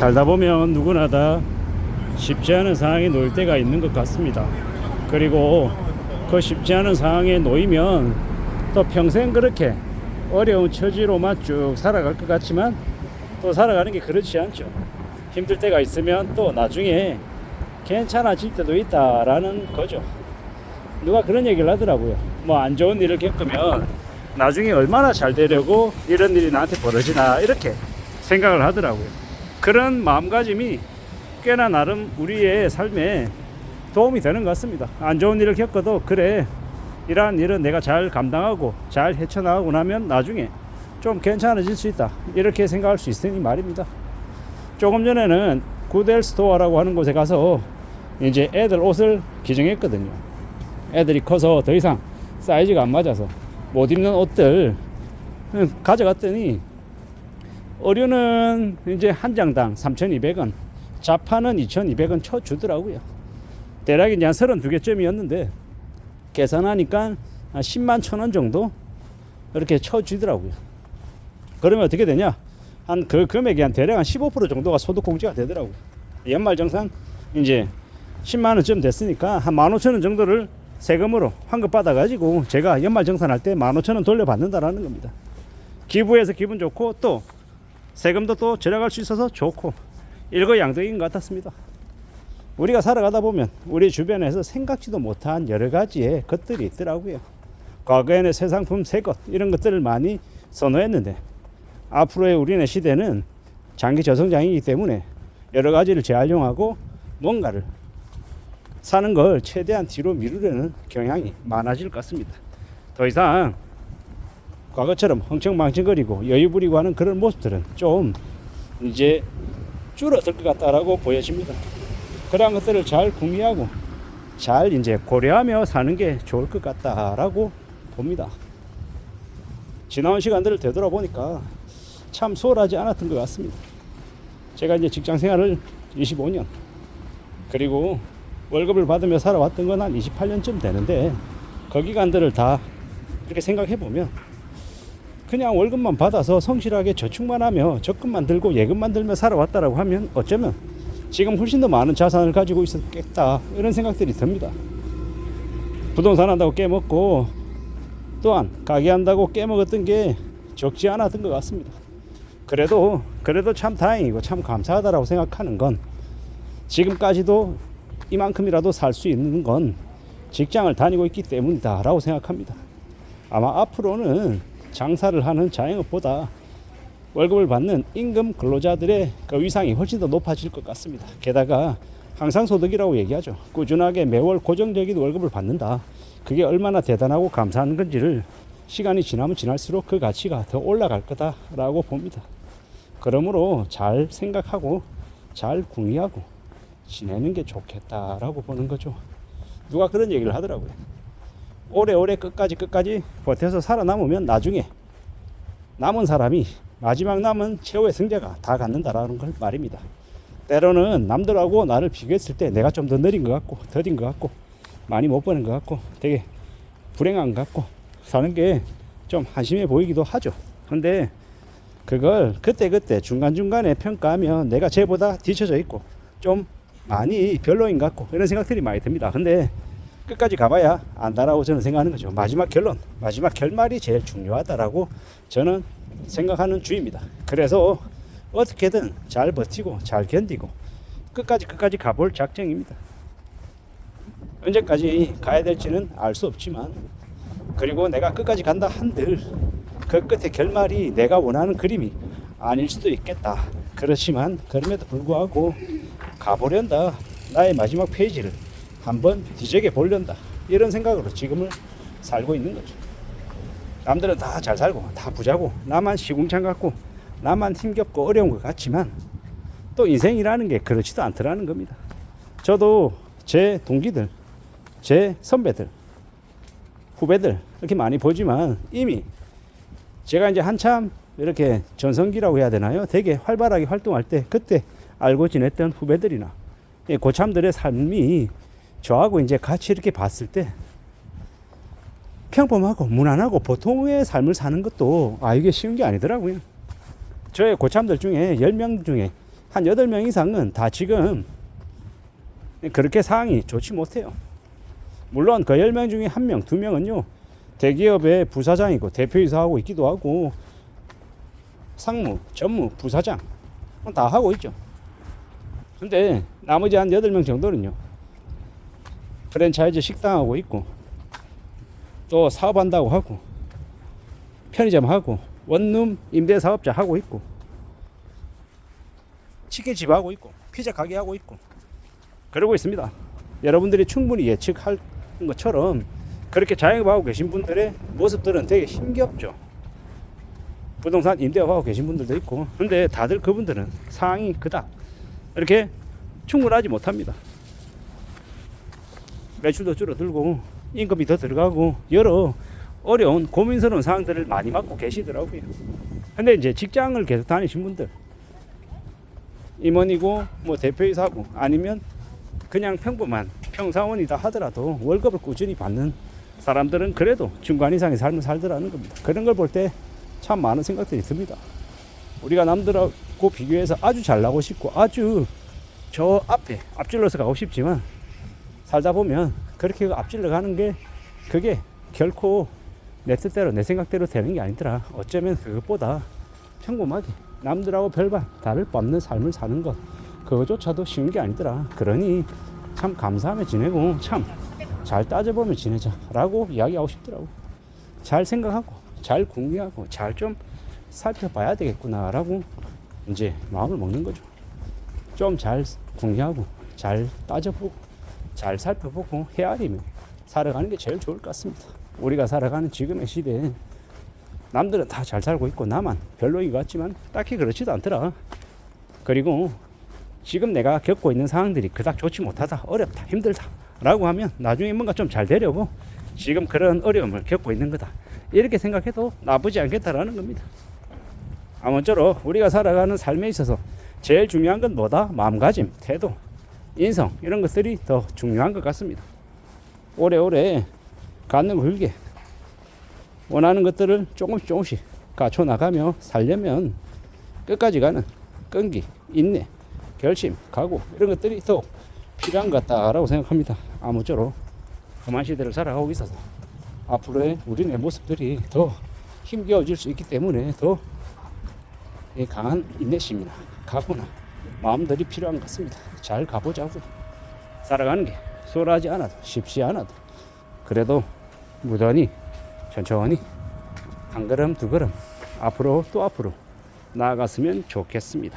살다 보면 누구나 다 쉽지 않은 상황에 놓일 때가 있는 것 같습니다. 그리고 그 쉽지 않은 상황에 놓이면 또 평생 그렇게 어려운 처지로만 쭉 살아갈 것 같지만 또 살아가는 게 그렇지 않죠. 힘들 때가 있으면 또 나중에 괜찮아질 때도 있다라는 거죠. 누가 그런 얘기를 하더라고요. 뭐 안 좋은 일을 겪으면 나중에 얼마나 잘 되려고 이런 일이 나한테 벌어지나 이렇게 생각을 하더라고요. 그런 마음가짐이 꽤나 나름 우리의 삶에 도움이 되는 것 같습니다. 안 좋은 일을 겪어도 그래, 이러한 일은 내가 잘 감당하고 잘 헤쳐나가고 나면 나중에 좀 괜찮아질 수 있다, 이렇게 생각할 수 있으니 말입니다. 조금 전에는 구델 스토어라고 하는 곳에 가서 이제 애들 옷을 기증했거든요. 애들이 커서 더 이상 사이즈가 안 맞아서 못 입는 옷들 가져갔더니 어류는 이제 한 장당 3,200원, 자판은 2,200원 쳐 주더라고요. 대략 이제 한 32개쯤이었는데 계산하니까 한 10만 1,000원 정도 이렇게 쳐 주더라고요. 그러면 어떻게 되냐? 한 그 금액이 한 대략 한 15% 정도가 소득공제가 되더라고요. 연말정산 이제 10만 원쯤 됐으니까 한 15,000원 정도를 세금으로 환급 받아가지고 제가 연말정산할 때 15,000원 돌려받는다라는 겁니다. 기부해서 기분 좋고 또 세금도 또 절약할 수 있어서 좋고 일거양득인 것 같았습니다. 우리가 살아가다 보면 우리 주변에서 생각지도 못한 여러 가지의 것들이 있더라고요. 과거에는 새 상품, 새 것 이런 것들을 많이 선호했는데 앞으로의 우리네 시대는 장기 저성장이기 때문에 여러 가지를 재활용하고 뭔가를 사는 걸 최대한 뒤로 미루려는 경향이 많아질 것 같습니다. 더 이상 과거처럼 흥청망청거리고 여유 부리고 하는 그런 모습들은 좀 이제 줄어들 것 같다라고 보여집니다. 그러한 것들을 잘 궁리하고 잘 이제 고려하며 사는 게 좋을 것 같다라고 봅니다. 지나온 시간들을 되돌아보니까 참 수월하지 않았던 것 같습니다. 제가 이제 직장 생활을 25년 그리고 월급을 받으며 살아왔던 건 한 28년쯤 되는데 그 기간들을 다 이렇게 생각해 보면 그냥 월급만 받아서 성실하게 저축만 하며 적금만 들고 예금만 들며 살아왔다라고 하면 어쩌면 지금 훨씬 더 많은 자산을 가지고 있었겠다, 이런 생각들이 듭니다. 부동산 한다고 깨먹고 또한 가게 한다고 깨먹었던 게 적지 않았던 것 같습니다. 그래도 참 다행이고 참 감사하다라고 생각하는 건 지금까지도 이만큼이라도 살 수 있는 건 직장을 다니고 있기 때문이다 라고 생각합니다. 아마 앞으로는 장사를 하는 자영업보다 월급을 받는 임금 근로자들의 그 위상이 훨씬 더 높아질 것 같습니다. 게다가 항상소득이라고 얘기하죠. 꾸준하게 매월 고정적인 월급을 받는다. 그게 얼마나 대단하고 감사한 건지를 시간이 지나면 지날수록 그 가치가 더 올라갈 거다라고 봅니다. 그러므로 잘 생각하고 잘 궁리하고 지내는 게 좋겠다라고 보는 거죠. 누가 그런 얘기를 하더라고요. 오래오래 끝까지 버텨서 살아남으면 나중에 남은 사람이 마지막 남은 최후의 승자가 다 갖는다라는 걸 말입니다. 때로는 남들하고 나를 비교했을 때 내가 좀 더 느린 것 같고 더딘 것 같고 많이 못 버는 것 같고 되게 불행한 것 같고 사는 게 좀 한심해 보이기도 하죠. 근데 그걸 그때 중간중간에 평가하면 내가 쟤보다 뒤쳐져 있고 좀 많이 별로인 것 같고 이런 생각들이 많이 듭니다. 근데 끝까지 가봐야 안다라고 저는 생각하는 거죠. 마지막 결론, 마지막 결말이 제일 중요하다라고 저는 생각하는 주의입니다. 그래서 어떻게든 잘 버티고 잘 견디고 끝까지 가볼 작정입니다. 언제까지 가야 될지는 알 수 없지만, 그리고 내가 끝까지 간다 한들 그 끝의 결말이 내가 원하는 그림이 아닐 수도 있겠다. 그렇지만 그럼에도 불구하고 가보련다. 나의 마지막 페이지를 한번 뒤적여 보련다. 이런 생각으로 지금을 살고 있는 거죠. 남들은 다 잘 살고 다 부자고 나만 시궁창 같고 나만 힘겹고 어려운 것 같지만 또 인생이라는 게 그렇지도 않더라는 겁니다. 저도 제 동기들, 제 선배들, 후배들 이렇게 많이 보지만 이미 제가 이제 한참 이렇게 전성기라고 해야 되나요? 되게 활발하게 활동할 때 그때 알고 지냈던 후배들이나 고참들의 삶이 저하고 이제 같이 이렇게 봤을 때 평범하고 무난하고 보통의 삶을 사는 것도 이게 쉬운 게 아니더라고요. 저의 고참들 중에 10명 중에 한 8명 이상은 다 지금 그렇게 상황이 좋지 못해요. 물론 그 10명 중에 1명, 2명은요 대기업의 부사장이고 대표이사하고 있기도 하고 상무, 전무, 부사장 다 하고 있죠. 근데 나머지 한 8명 정도는요 프랜차이즈 식당하고 있고 또 사업한다고 하고 편의점 하고 원룸 임대사업자 하고 있고 치킨집 하고 있고 피자 가게 하고 있고 그러고 있습니다. 여러분들이 충분히 예측할 것처럼 그렇게 자영업하고 계신 분들의 모습들은 되게 힘겹죠. 부동산 임대업하고 계신 분들도 있고. 근데 다들 그분들은 상황이 그닥 이렇게 충분하지 못합니다. 매출도 줄어들고 임금이 더 들어가고 여러 어려운 고민스러운 상황들을 많이 맡고 계시더라고요. 근데 이제 직장을 계속 다니신 분들, 임원이고 뭐 대표이사고 아니면 그냥 평범한 평사원이다 하더라도 월급을 꾸준히 받는 사람들은 그래도 중간 이상의 삶을 살더라는 겁니다. 그런 걸 볼 때 참 많은 생각들이 듭니다. 우리가 남들하고 비교해서 아주 잘나고 싶고 아주 저 앞에 앞질러서 가고 싶지만 살다 보면 그렇게 앞질러 가는 게 그게 결코 내 뜻대로 내 생각대로 되는 게 아니더라. 어쩌면 그것보다 평범하게 남들하고 별반 다를 바 없는 삶을 사는 것 그거조차도 쉬운 게 아니더라. 그러니 참 감사하며 지내고 참 잘 따져보며 지내자 라고 이야기하고 싶더라고. 잘 생각하고 잘 궁리하고 잘 좀 살펴봐야 되겠구나 라고 이제 마음을 먹는 거죠. 좀 잘 궁리하고 잘 따져보고 잘 살펴보고 헤아리며 살아가는 게 제일 좋을 것 같습니다. 우리가 살아가는 지금의 시대에 남들은 다 잘 살고 있고 나만 별로인 것 같지만 딱히 그렇지도 않더라. 그리고 지금 내가 겪고 있는 상황들이 그닥 좋지 못하다, 어렵다, 힘들다 라고 하면 나중에 뭔가 좀 잘 되려고 지금 그런 어려움을 겪고 있는 거다 이렇게 생각해도 나쁘지 않겠다라는 겁니다. 아무쪼록 우리가 살아가는 삶에 있어서 제일 중요한 건 뭐다? 마음가짐, 태도, 인성 이런 것들이 더 중요한 것 같습니다. 오래오래 가는 불게 원하는 것들을 조금씩 갖춰 나가며 살려면 끝까지 가는 끈기, 인내, 결심, 각오 이런 것들이 더 필요한 것 같다라고 생각합니다. 아무쪼록 험한 시대를 살아가고 있어서 앞으로의 우리의 모습들이 더 힘겨워질 수 있기 때문에 더 강한 인내심이나 각오나 마음들이 필요한 것 같습니다. 잘 가보자고. 살아가는 게 수월하지 않아도 쉽지 않아도 그래도 무던히 천천히 한 걸음 두 걸음 앞으로 또 앞으로 나아갔으면 좋겠습니다.